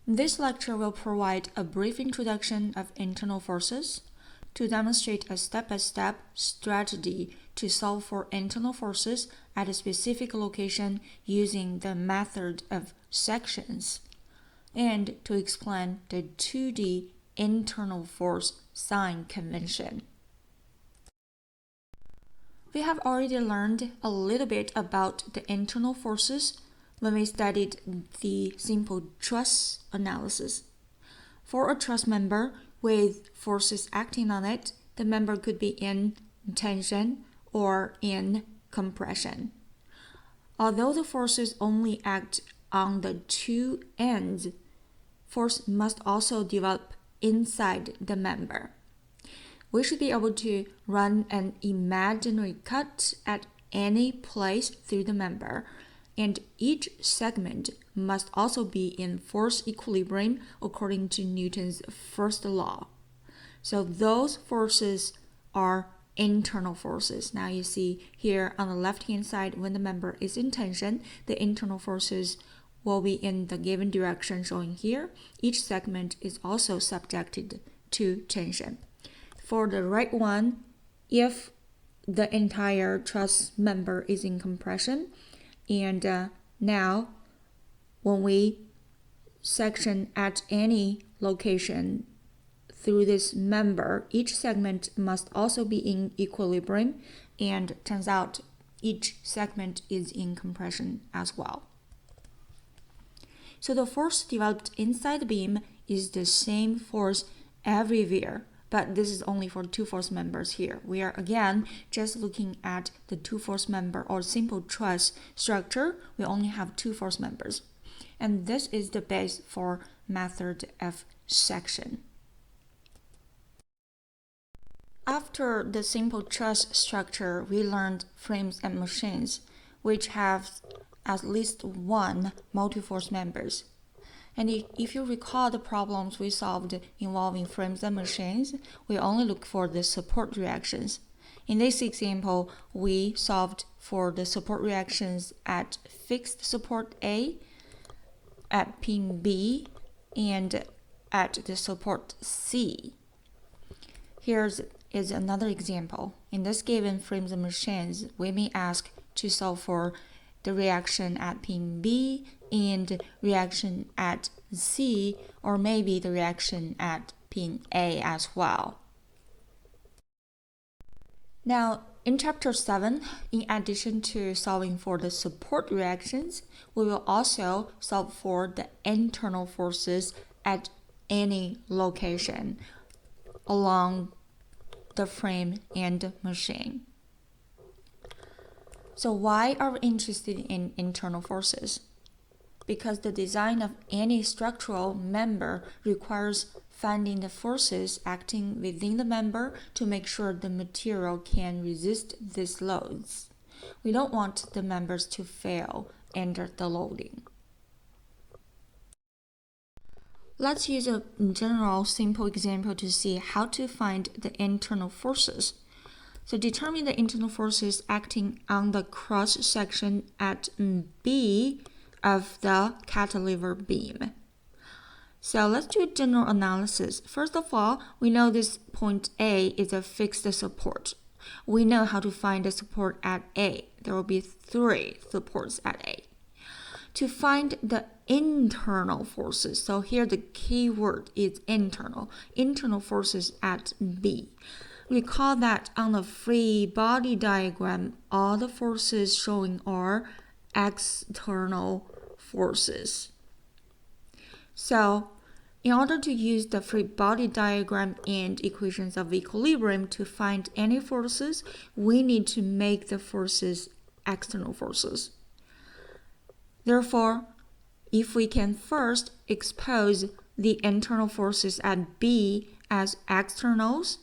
This lecture will provide a brief introduction of internal forces to demonstrate a step-by-step strategy to solve for internal forces at a specific location using the method of sections, and to explain the 2D internal force sign convention. We have already learned a little bit about the internal forces when we studied the simple truss analysis. For a truss member with forces acting on it, the member could be in tension or in compression. Although the forces only act on the two ends, force must also develop inside the member. We should be able to run an imaginary cut at any place through the member, and each segment must also be in force equilibrium according to Newton's first law. So those forces are internal forces. Now you see here on the left-hand side, when the member is in tension, the internal forces will be in the given direction shown here. Each segment is also subjected to tension. For the right one, if the entire truss member is in compression, and now when we section at any location through this member, each segment must also be in equilibrium, and turns out each segment is in compression as well. So the force developed inside the beam is the same force everywhere, but this is only for two force members here. We are again just looking at the two force member or simple truss structure. We only have two force members. And this is the base for method of section. After the simple truss structure, we learned frames and machines, which have at least one multi-force members. And if you recall the problems we solved involving frames and machines, we only look for the support reactions. In this example, we solved for the support reactions at fixed support A, at pin B, and at the support C. Here is another example. In this given frames and machines, we may ask to solve for the reaction at pin B and reaction at C, or maybe the reaction at pin A as well. Now, in Chapter 7, in addition to solving for the support reactions, we will also solve for the internal forces at any location along the frame and machine. So why are we interested in internal forces? Because the design of any structural member requires finding the forces acting within the member to make sure the material can resist these loads. We don't want the members to fail under the loading. Let's use a general simple example to see how to find the internal forces. So determine the internal forces acting on the cross section at B of the cantilever beam. So let's do a general analysis. First of all, we know this point A is a fixed support. We know how to find the support at A. There will be 3 supports at A. To find the internal forces, so here the key word is internal forces at B. Recall that on the free body diagram, all the forces showing are external forces. So, in order to use the free body diagram and equations of equilibrium to find any forces, we need to make the forces external forces. Therefore, if we can first expose the internal forces at B as externals,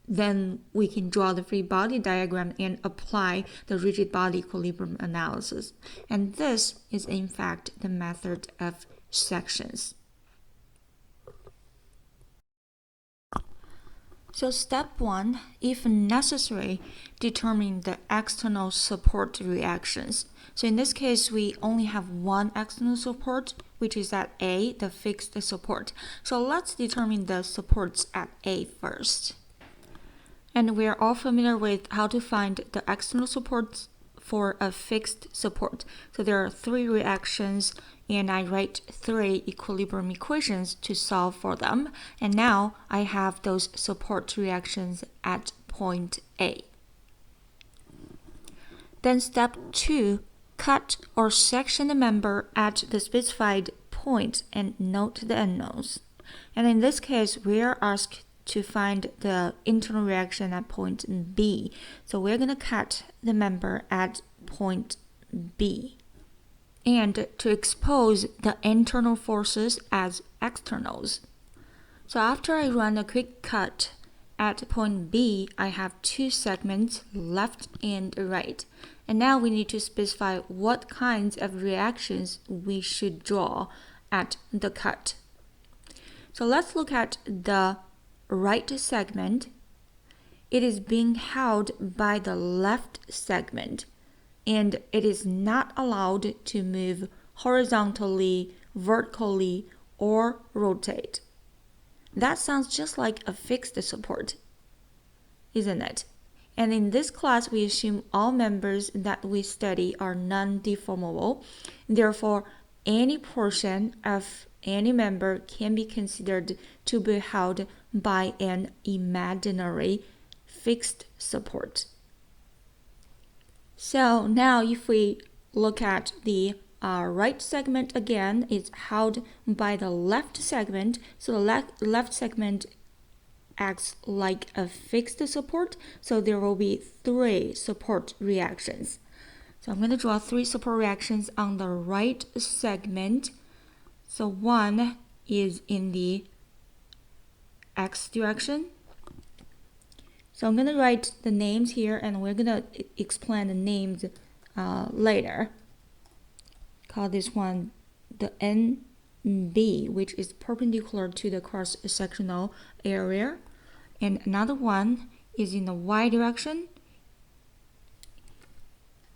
then we can draw the free body diagram and apply the rigid body equilibrium analysis. And this is in fact the method of sections. So step 1, if necessary, determine the external support reactions. So in this case, we only have one external support which is at A, the fixed support. So let's determine the supports at A first. And we are all familiar with how to find the external supports for a fixed support. So there are 3 reactions, and I write 3 equilibrium equations to solve for them. And now I have those support reactions at point A. Then step 2, cut or section the member at the specified point and note the unknowns. And in this case, we are asked to find the internal reaction at point B. So we're going to cut the member at point B. And to expose the internal forces as externals. So after I run a quick cut at point B, I have 2 segments, left and right. And now we need to specify what kinds of reactions we should draw at the cut. So let's look at the right segment. It is being held by the left segment, and it is not allowed to move horizontally, vertically, or rotate. That sounds just like a fixed support, isn't it? And in this class, we assume all members that we study are non-deformable. Therefore, any portion of any member can be considered to be held by an imaginary fixed support. So now if we look at the right segment again, it's held by the left segment. So the left segment acts like a fixed support. So there will be 3 support reactions. So I'm going to draw 3 support reactions on the right segment. So one is in the X direction. So I'm going to write the names here, and we're going to explain the names later. Call this one the NB, which is perpendicular to the cross-sectional area. And another one is in the Y direction,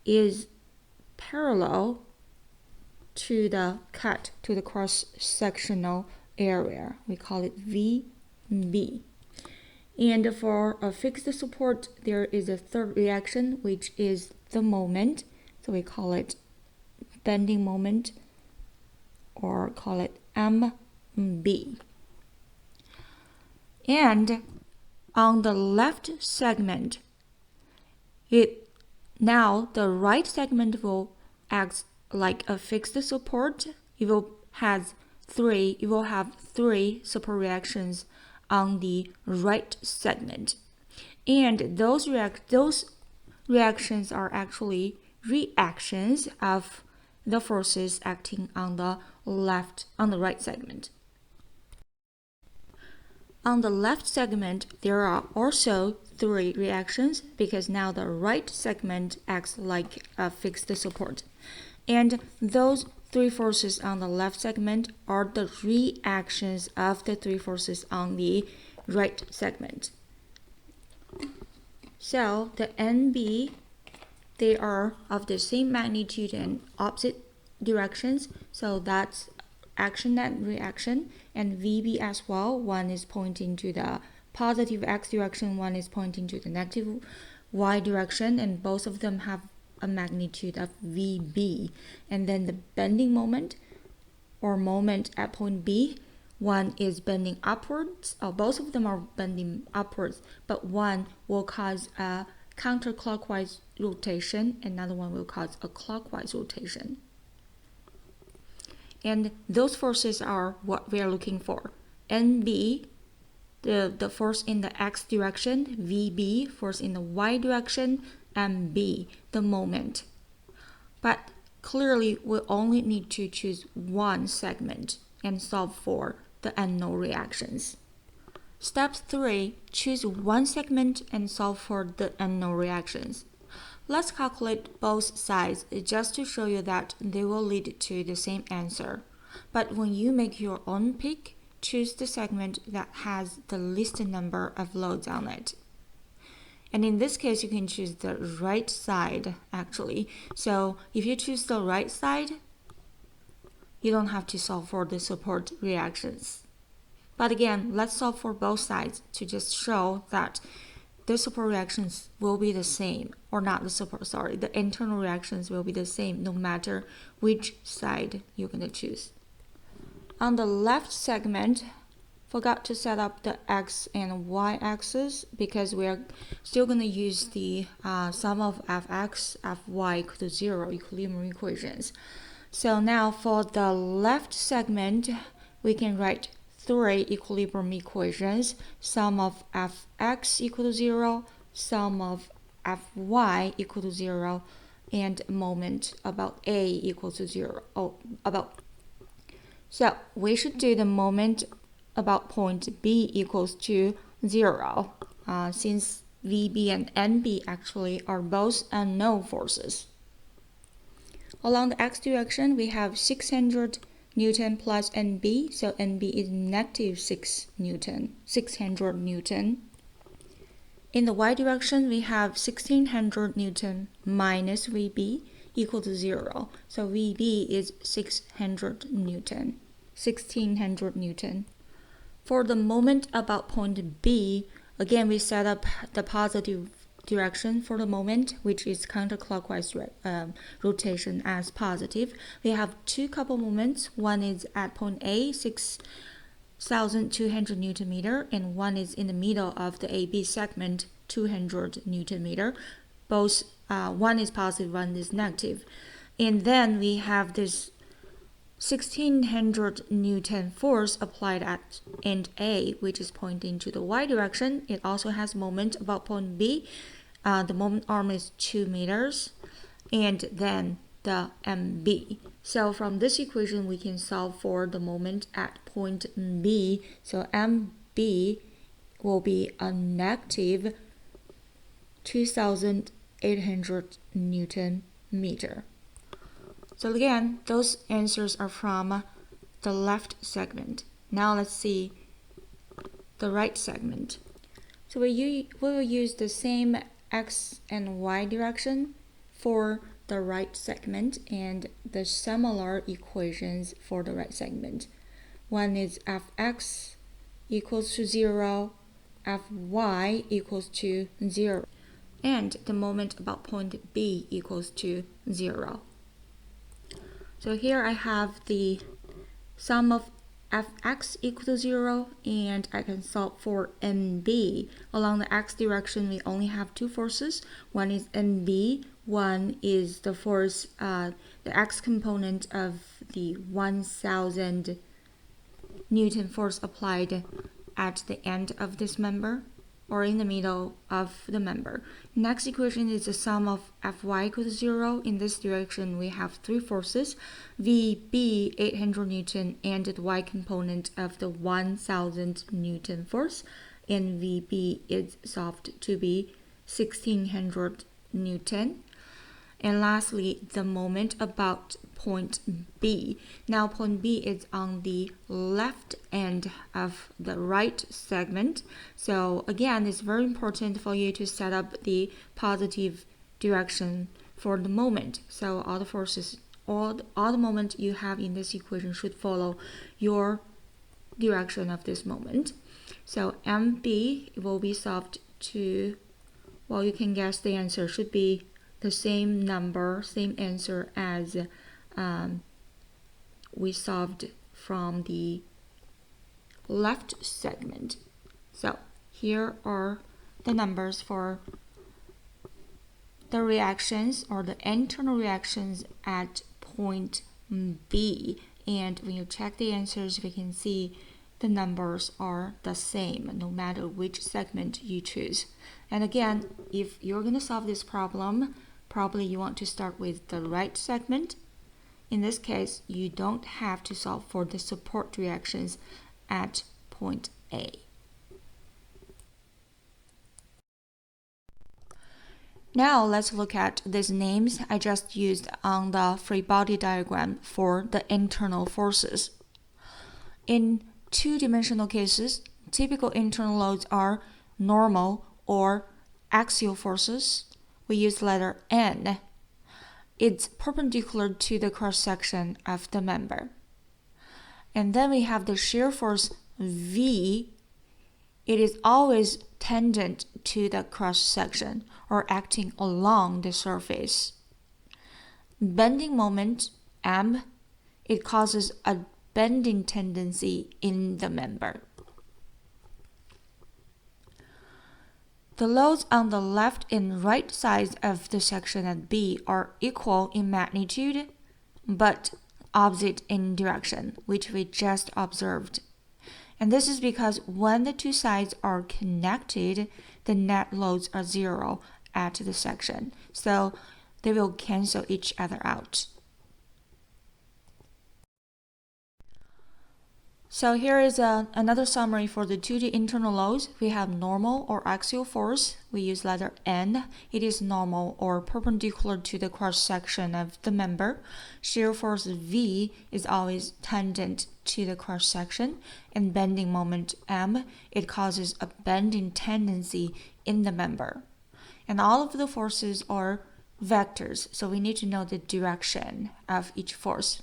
is parallel to the cut, to the cross-sectional area. We call it VB. And for a fixed support, there is a third reaction, which is the moment. So we call it bending moment, or call it MB. And on the left segment, now the right segment will act like a fixed support. It will have 3 support reactions on the right segment, and those reactions are actually reactions of the forces acting on the right segment. On the left segment, there are also 3 reactions because now the right segment acts like a fixed support. And those 3 forces on the left segment are the reactions of the 3 forces on the right segment. So the NB, they are of the same magnitude and opposite directions. So that's action and reaction. And VB as well, one is pointing to the positive X direction, one is pointing to the negative Y direction, and both of them have a magnitude of VB. And then the bending moment, or moment at point B, one is bending upwards, both of them are bending upwards, but one will cause a counterclockwise rotation, another one will cause a clockwise rotation. And those forces are what we are looking for. NB, the force in the X direction, VB, force in the Y direction, MB, the moment. But clearly, we only need to choose one segment and solve for the unknown reactions. Step 3, choose one segment and solve for the unknown reactions. Let's calculate both sides just to show you that they will lead to the same answer. But when you make your own pick, choose the segment that has the least number of loads on it. And in this case, you can choose the right side, actually. So if you choose the right side, you don't have to solve for the support reactions. But again, let's solve for both sides to just show that the support reactions will be the same, or not the support, sorry, the internal reactions will be the same no matter which side you're going to choose. On the left segment, forgot to set up the x and y axis because we are still going to use the sum of fx, fy equal to 0 equilibrium equations. So now for the left segment, we can write 3 equilibrium equations: sum of fx equal to 0, sum of fy equal to 0, and moment about a equal to 0. So we should do the moment about point B equals to 0, since VB and NB actually are both unknown forces. Along the x direction, we have 600 Newton plus NB, so NB is negative 600 Newton. In the y direction, we have 1600 Newton minus VB equal to 0, so VB is 600 Newton. For the moment about point B, again we set up the positive direction for the moment, which is counterclockwise rotation as positive. We have two couple moments. One is at point A, 6,200 Newton meter, and one is in the middle of the AB segment, 200 Newton meter. Both, one is positive, one is negative. And then we have this 1600 Newton force applied at end A, which is pointing to the y direction. It also has moment about point B. The moment arm is 2 meters, and then the MB. So from this equation, we can solve for the moment at point B. So MB will be a negative 2,800 Newton meter. So again, those answers are from the left segment. Now let's see the right segment. So we will use the same x and y direction for the right segment and the similar equations for the right segment. One is fx equals to 0, fy equals to 0, and the moment about point B equals to 0. So here I have the sum of fx equal to 0, and I can solve for NB. Along the x direction, we only have two forces. One is NB, one is the force, the x component of the 1,000 Newton force applied at the end of this member, or in the middle of the member. Next equation is the sum of Fy equals to 0. In this direction, we have three forces, Vb 800 Newton and the y component of the 1,000 Newton force, and Vb is solved to be 1,600 Newton. And lastly, the moment about point B. Now point B is on the left end of the right segment. So again, it's very important for you to set up the positive direction for the moment. So all the forces, all the moment you have in this equation should follow your direction of this moment. So MB will be solved to, well, you can guess the answer should be the same number, same answer as we solved from the left segment. So here are the numbers for the reactions or the internal reactions at point B. And when you check the answers, we can see the numbers are the same no matter which segment you choose. And again, if you're going to solve this problem, probably you want to start with the right segment. In this case, you don't have to solve for the support reactions at point A. Now let's look at these names I just used on the free body diagram for the internal forces. In two-dimensional cases, typical internal loads are normal or axial forces. We use letter N. It's perpendicular to the cross-section of the member. And then we have the shear force V. It is always tangent to the cross section or acting along the surface. Bending moment M, it causes a bending tendency in the member. The loads on the left and right sides of the section at B are equal in magnitude, but opposite in direction, which we just observed. And this is because when the two sides are connected, the net loads are zero at the section, so they will cancel each other out. So here is another summary for the 2D internal loads. We have normal or axial force. We use letter N. It is normal or perpendicular to the cross section of the member. Shear force V is always tangent to the cross section. And bending moment M, it causes a bending tendency in the member. And all of the forces are vectors, so we need to know the direction of each force.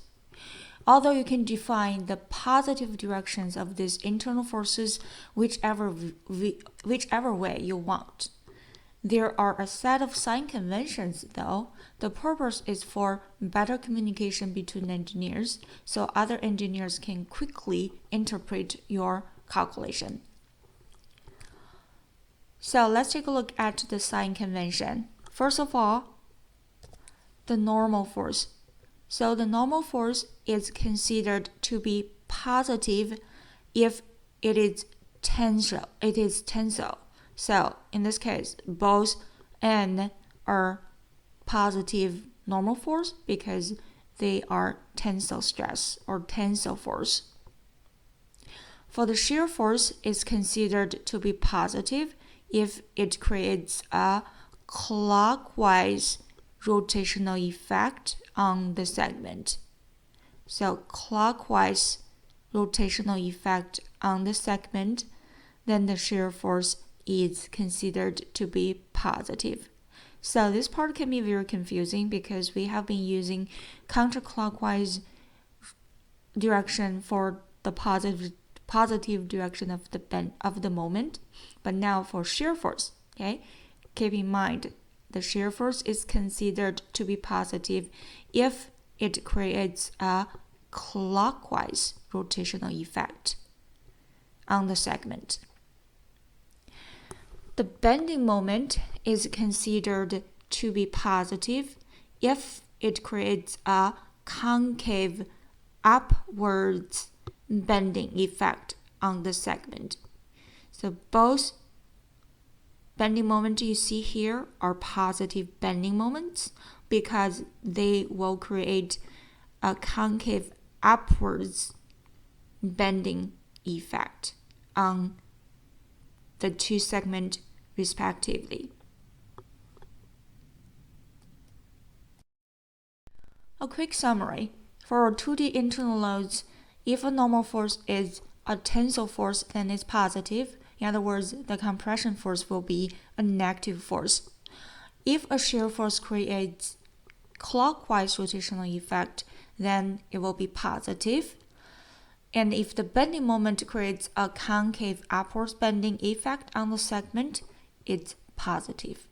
Although you can define the positive directions of these internal forces whichever way you want. There are a set of sign conventions though. The purpose is for better communication between engineers, so other engineers can quickly interpret your calculation. So let's take a look at the sign convention. First of all, the normal force. So the normal force is considered to be positive if it is tensile. So in this case, both N are positive normal force because they are tensile stress or tensile force. For the shear force, is considered to be positive if it creates a clockwise rotational effect on the segment. So clockwise rotational effect on the segment, then the shear force is considered to be positive. So this part can be very confusing because we have been using counterclockwise direction for the positive direction of the moment, but now for shear force, okay, keep in mind the shear force is considered to be positive if it creates a clockwise rotational effect on the segment. The bending moment is considered to be positive if it creates a concave upwards bending effect on the segment. So both bending moments you see here are positive bending moments because they will create a concave upwards bending effect on the two segments respectively. A quick summary. For our 2D internal loads, if a normal force is a tensile force, then it's positive. In other words, the compression force will be a negative force. If a shear force creates clockwise rotational effect, then it will be positive. And if the bending moment creates a concave upwards bending effect on the segment, it's positive.